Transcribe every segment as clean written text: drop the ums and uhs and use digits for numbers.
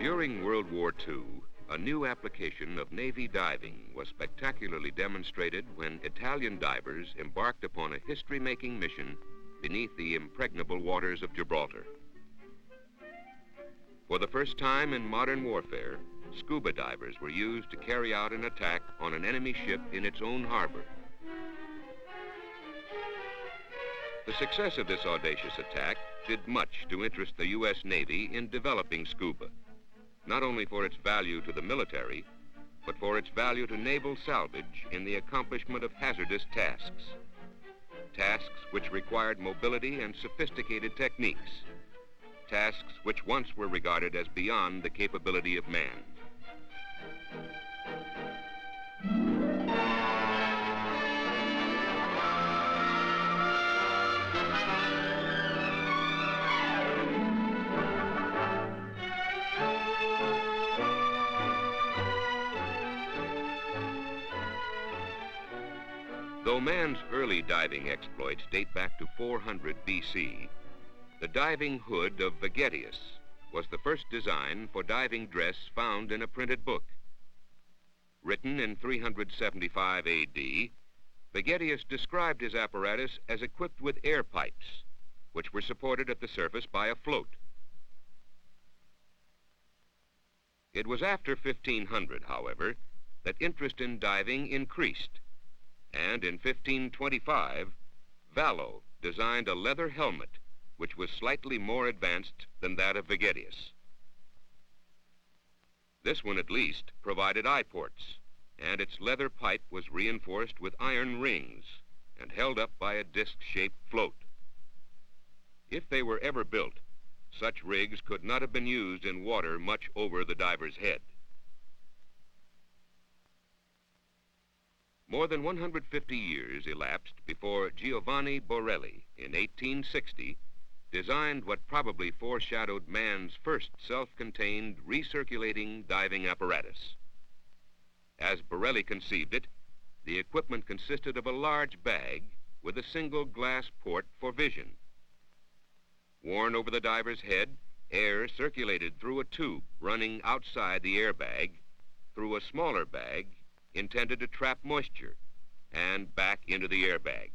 During World War II, a new application of Navy diving was spectacularly demonstrated when Italian divers embarked upon a history-making mission beneath the impregnable waters of Gibraltar. For the first time in modern warfare, scuba divers were used to carry out an attack on an enemy ship in its own harbor. The success of this audacious attack did much to interest the U.S. Navy in developing scuba, not only for its value to the military, but for its value to naval salvage in the accomplishment of hazardous tasks. Tasks which required mobility and sophisticated techniques. Tasks which once were regarded as beyond the capability of man. Though man's early diving exploits date back to 400 BC, the diving hood of Vegetius was the first design for diving dress found in a printed book. Written in 375 AD, Vegetius described his apparatus as equipped with air pipes, which were supported at the surface by a float. It was after 1500, however, that interest in diving increased, and in 1525, Vallo designed a leather helmet which was slightly more advanced than that of Vegetius. This one, at least, provided eye ports, and its leather pipe was reinforced with iron rings and held up by a disc-shaped float. If they were ever built, such rigs could not have been used in water much over the diver's head. More than 150 years elapsed before Giovanni Borelli, in 1860, designed what probably foreshadowed man's first self-contained recirculating diving apparatus. As Borelli conceived it, the equipment consisted of a large bag with a single glass port for vision. Worn over the diver's head, air circulated through a tube running outside the airbag through a smaller bag intended to trap moisture and back into the airbag.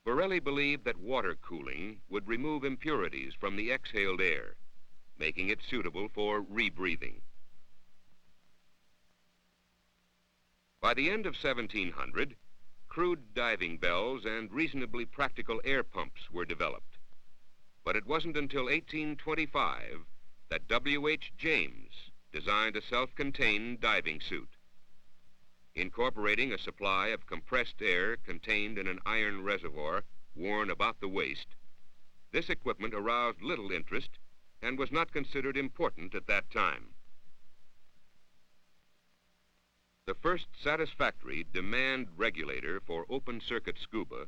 Borelli believed that water cooling would remove impurities from the exhaled air, making it suitable for rebreathing. By the end of 1700, crude diving bells and reasonably practical air pumps were developed. But it wasn't until 1825 that W.H. James designed a self-contained diving suit. Incorporating a supply of compressed air contained in an iron reservoir worn about the waist, this equipment aroused little interest and was not considered important at that time. The first satisfactory demand regulator for open-circuit scuba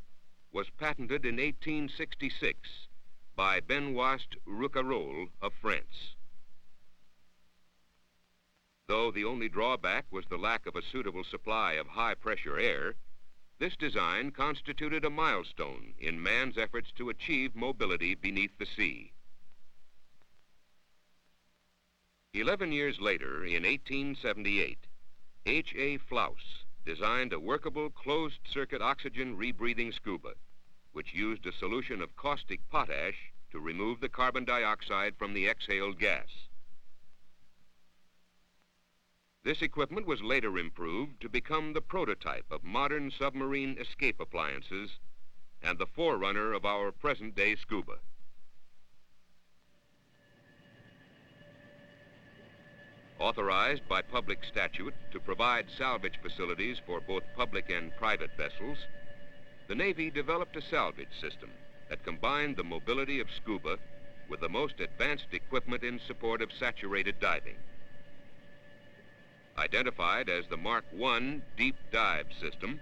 was patented in 1866 by Benoist Rouquayrol of France. Though the only drawback was the lack of a suitable supply of high-pressure air, this design constituted a milestone in man's efforts to achieve mobility beneath the sea. 11 years later, in 1878, H.A. Flaus designed a workable closed-circuit oxygen rebreathing scuba, which used a solution of caustic potash to remove the carbon dioxide from the exhaled gas. This equipment was later improved to become the prototype of modern submarine escape appliances and the forerunner of our present-day scuba. Authorized by public statute to provide salvage facilities for both public and private vessels, the Navy developed a salvage system that combined the mobility of scuba with the most advanced equipment in support of saturated diving. Identified as the Mark I deep dive system,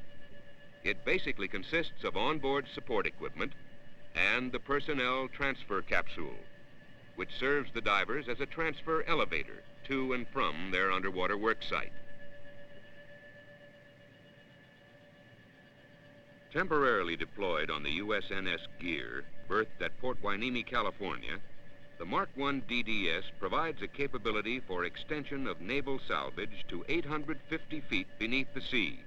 it basically consists of onboard support equipment and the personnel transfer capsule, which serves the divers as a transfer elevator to and from their underwater work site. Temporarily deployed on the USNS Gear, berthed at Port Hueneme, California, the Mark I DDS provides a capability for extension of naval salvage to 850 feet beneath the sea.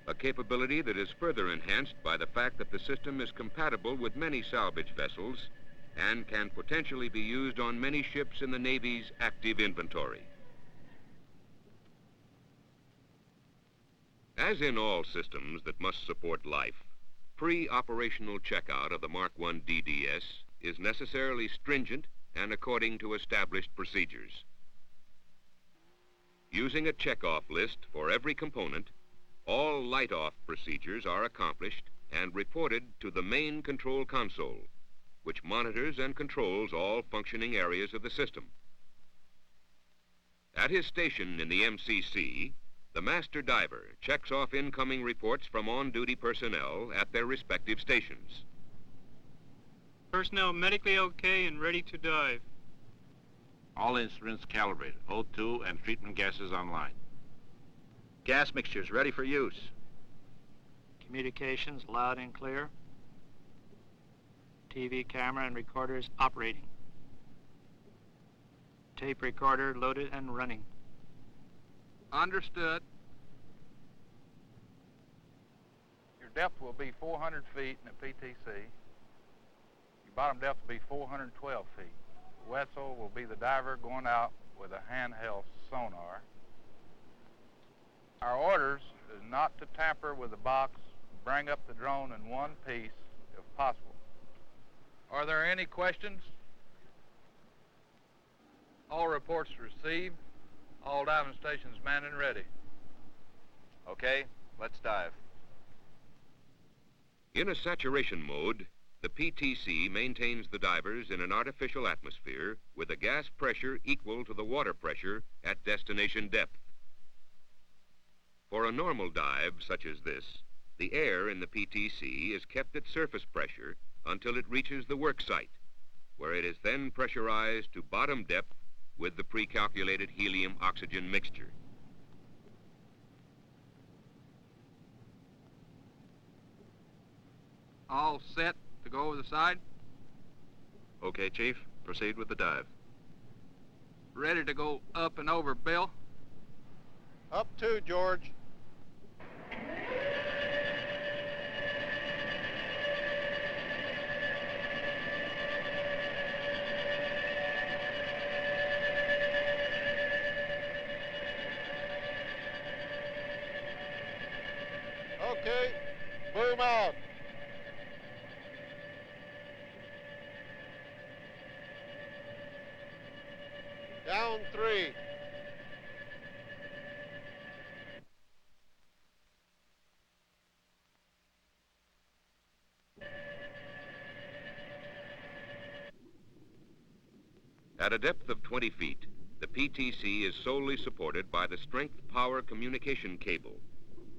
A capability that is further enhanced by the fact that the system is compatible with many salvage vessels and can potentially be used on many ships in the Navy's active inventory. As in all systems that must support life, pre-operational checkout of the Mark I DDS is necessarily stringent and according to established procedures. Using a checkoff list for every component, all light-off procedures are accomplished and reported to the main control console, which monitors and controls all functioning areas of the system. At his station in the MCC, the master diver checks off incoming reports from on-duty personnel at their respective stations. Personnel medically okay and ready to dive. All instruments calibrated. O2 and treatment gases online. Gas mixtures ready for use. Communications loud and clear. TV camera and recorders operating. Tape recorder loaded and running. Understood. Your depth will be 400 feet in the PTC. Your bottom depth will be 412 feet. The vessel will be the diver going out with a handheld sonar. Our orders is not to tamper with the box, bring up the drone in one piece if possible. Are there any questions? All reports received. All diving stations manned and ready. Okay, let's dive. In a saturation mode, the PTC maintains the divers in an artificial atmosphere with a gas pressure equal to the water pressure at destination depth. For a normal dive such as this, the air in the PTC is kept at surface pressure until it reaches the work site, where it is then pressurized to bottom depth with the pre-calculated helium-oxygen mixture. All set to go over the side? Okay, Chief. Proceed with the dive. Ready to go up and over, Bill? Up to, George. Okay, boom out. Down 3. At a depth of 20 feet, the PTC is solely supported by the strength power communication cable,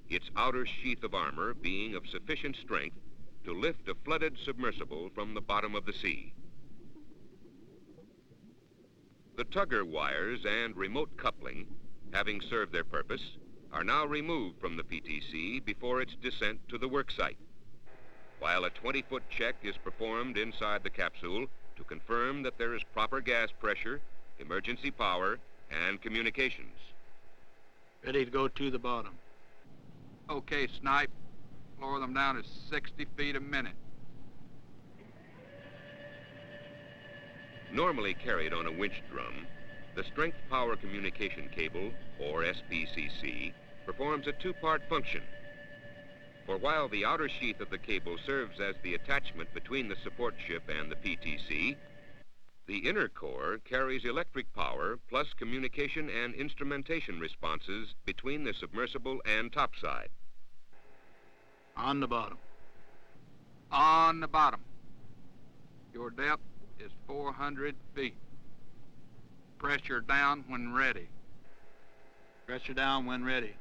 its outer sheath of armor being of sufficient strength to lift a flooded submersible from the bottom of the sea. The tugger wires and remote coupling, having served their purpose, are now removed from the PTC before its descent to the work site, while a 20-foot check is performed inside the capsule to confirm that there is proper gas pressure, emergency power, and communications. Ready to go to the bottom. Okay, Snipe. Lower them down to 60 feet a minute. Normally carried on a winch drum, the strength power communication cable, or SPCC, performs a two-part function. For while the outer sheath of the cable serves as the attachment between the support ship and the PTC, the inner core carries electric power plus communication and instrumentation responses between the submersible and topside. On the bottom. On the bottom. Your depth is 400 feet. Pressure down when ready. Pressure down when ready.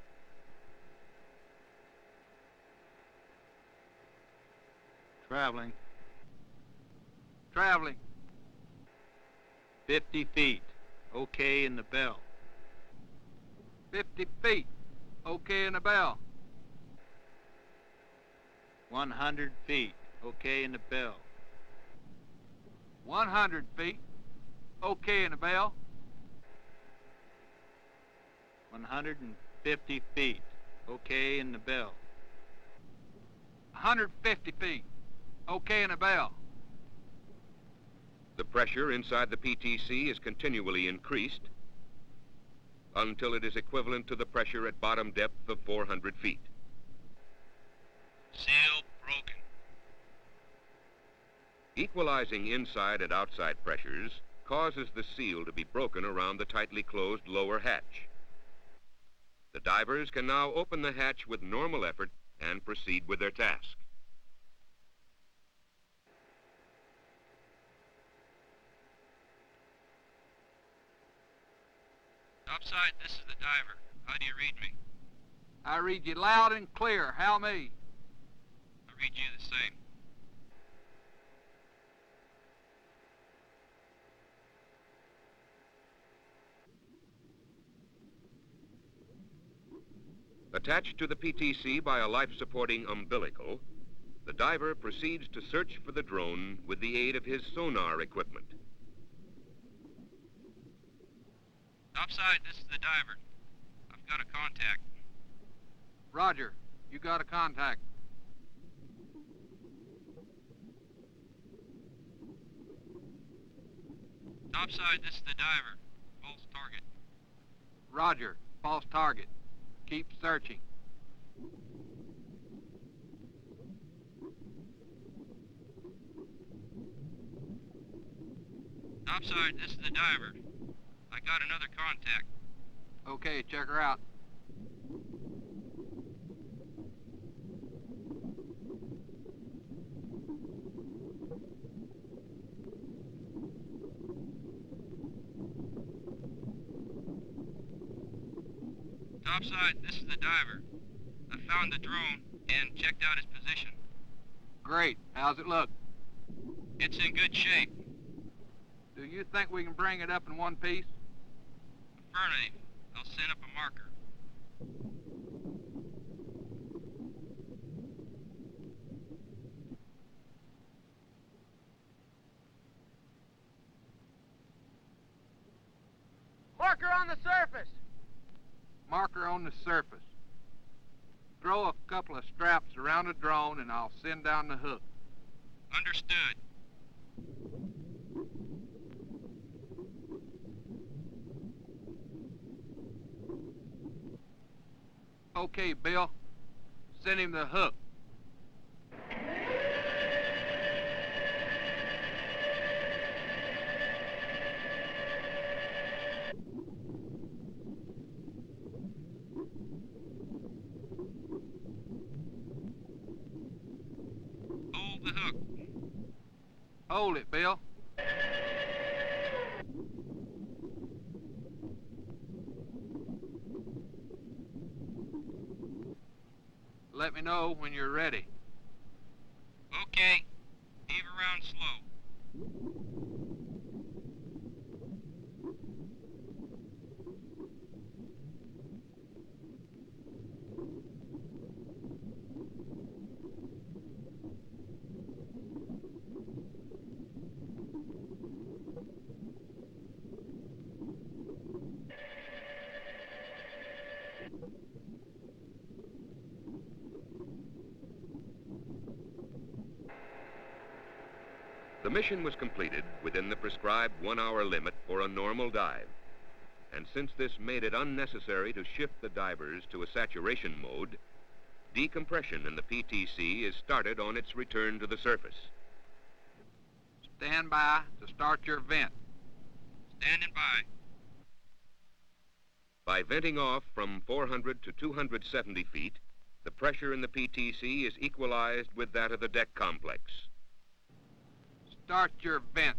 Traveling. Traveling. 50 feet. Okay in the bell. 50 feet. Okay in the bell. 100 feet. Okay in the bell. 100 feet. Okay in the bell. 150 feet. Okay in the bell. 150 feet. Okay in the bell. The pressure inside the PTC is continually increased until it is equivalent to the pressure at bottom depth of 400 feet. Seal broken. Equalizing inside and outside pressures causes the seal to be broken around the tightly closed lower hatch. The divers can now open the hatch with normal effort and proceed with their task. Topside, this is the diver. How do you read me? I read you loud and clear. How me? I read you the same. Attached to the PTC by a life-supporting umbilical, the diver proceeds to search for the drone with the aid of his sonar equipment. Topside, this is the diver. I've got a contact. Roger. You got a contact. Topside, this is the diver. False target. Roger. False target. Keep searching. Topside, this is the diver. I got another contact. Okay, check her out. Topside, this is the diver. I found the drone and checked out its position. Great. How's it look? It's in good shape. Do you think we can bring it up in one piece? Affirmative. I'll send up a marker. Marker on the surface. Marker on the surface. Throw a couple of straps around the drone and I'll send down the hook. Understood. Okay, Bill. Send him the hook. Hold the hook. Hold it, Bill. Let me know when you're ready. Okay. Heave around slow. The mission was completed within the prescribed 1-hour limit for a normal dive. And since this made it unnecessary to shift the divers to a saturation mode, decompression in the PTC is started on its return to the surface. Stand by to start your vent. Standing by. By venting off from 400 to 270 feet, the pressure in the PTC is equalized with that of the deck complex. Start your vent.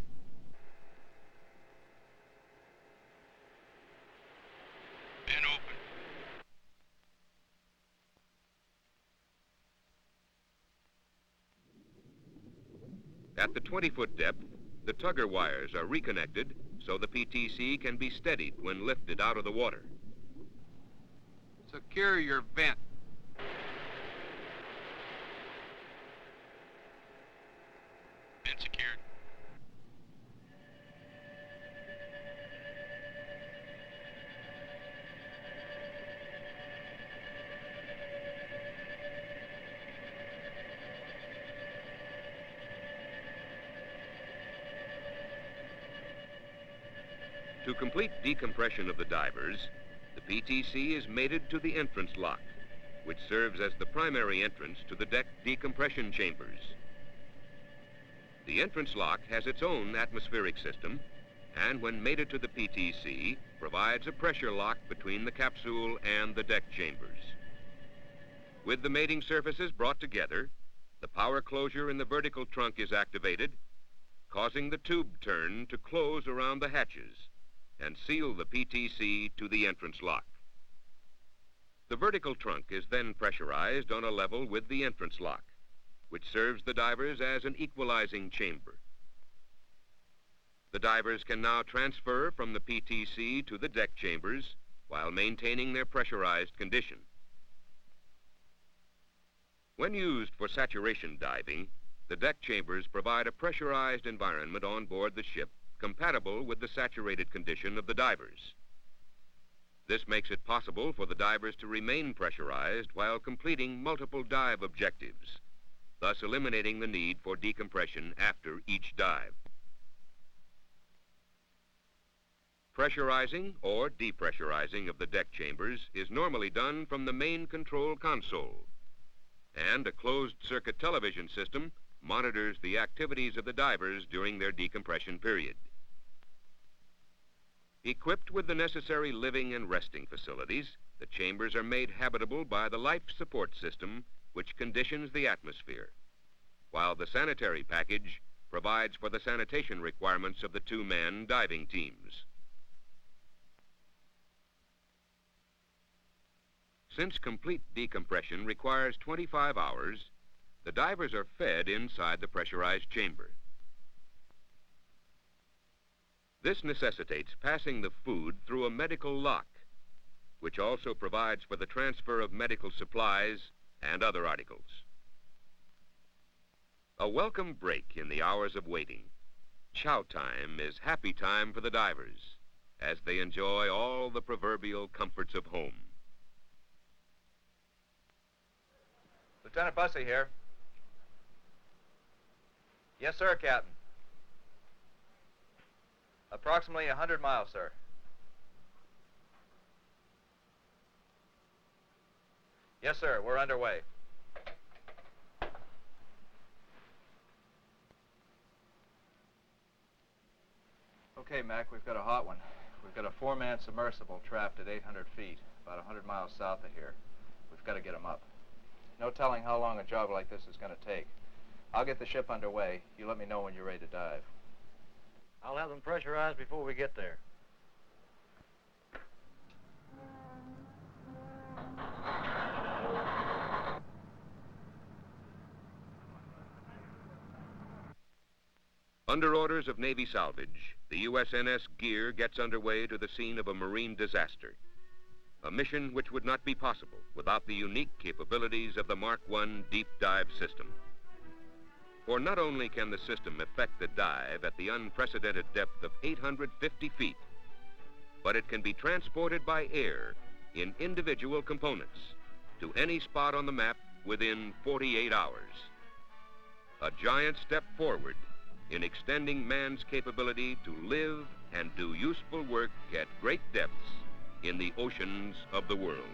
Vent open. At the 20-foot depth, the tugger wires are reconnected so the PTC can be steadied when lifted out of the water. Secure your vent. Vent secured. To complete decompression of the divers, the PTC is mated to the entrance lock, which serves as the primary entrance to the deck decompression chambers. The entrance lock has its own atmospheric system, and when mated to the PTC, provides a pressure lock between the capsule and the deck chambers. With the mating surfaces brought together, the power closure in the vertical trunk is activated, causing the tube turn to close around the hatches and seal the PTC to the entrance lock. The vertical trunk is then pressurized on a level with the entrance lock, which serves the divers as an equalizing chamber. The divers can now transfer from the PTC to the deck chambers while maintaining their pressurized condition. When used for saturation diving, the deck chambers provide a pressurized environment on board the ship compatible with the saturated condition of the divers. This makes it possible for the divers to remain pressurized while completing multiple dive objectives, thus eliminating the need for decompression after each dive. Pressurizing or depressurizing of the deck chambers is normally done from the main control console, and a closed-circuit television system monitors the activities of the divers during their decompression period. Equipped with the necessary living and resting facilities, the chambers are made habitable by the life support system which conditions the atmosphere, while the sanitary package provides for the sanitation requirements of the two-man diving teams. Since complete decompression requires 25 hours, the divers are fed inside the pressurized chamber. This necessitates passing the food through a medical lock, which also provides for the transfer of medical supplies and other articles. A welcome break in the hours of waiting. Chow time is happy time for the divers as they enjoy all the proverbial comforts of home. Lieutenant Bussey here. Yes, sir, Captain. Approximately 100 miles, sir. Yes, sir, we're underway. Okay, Mac, we've got a hot one. We've got a four-man submersible trapped at 800 feet, about 100 miles south of here. We've got to get him up. No telling how long a job like this is going to take. I'll get the ship underway. You let me know when you're ready to dive. I'll have them pressurized before we get there. Under orders of Navy salvage, the USNS Gear gets underway to the scene of a marine disaster, a mission which would not be possible without the unique capabilities of the Mark I deep dive system. For not only can the system effect the dive at the unprecedented depth of 850 feet, but it can be transported by air in individual components to any spot on the map within 48 hours. A giant step forward in extending man's capability to live and do useful work at great depths in the oceans of the world.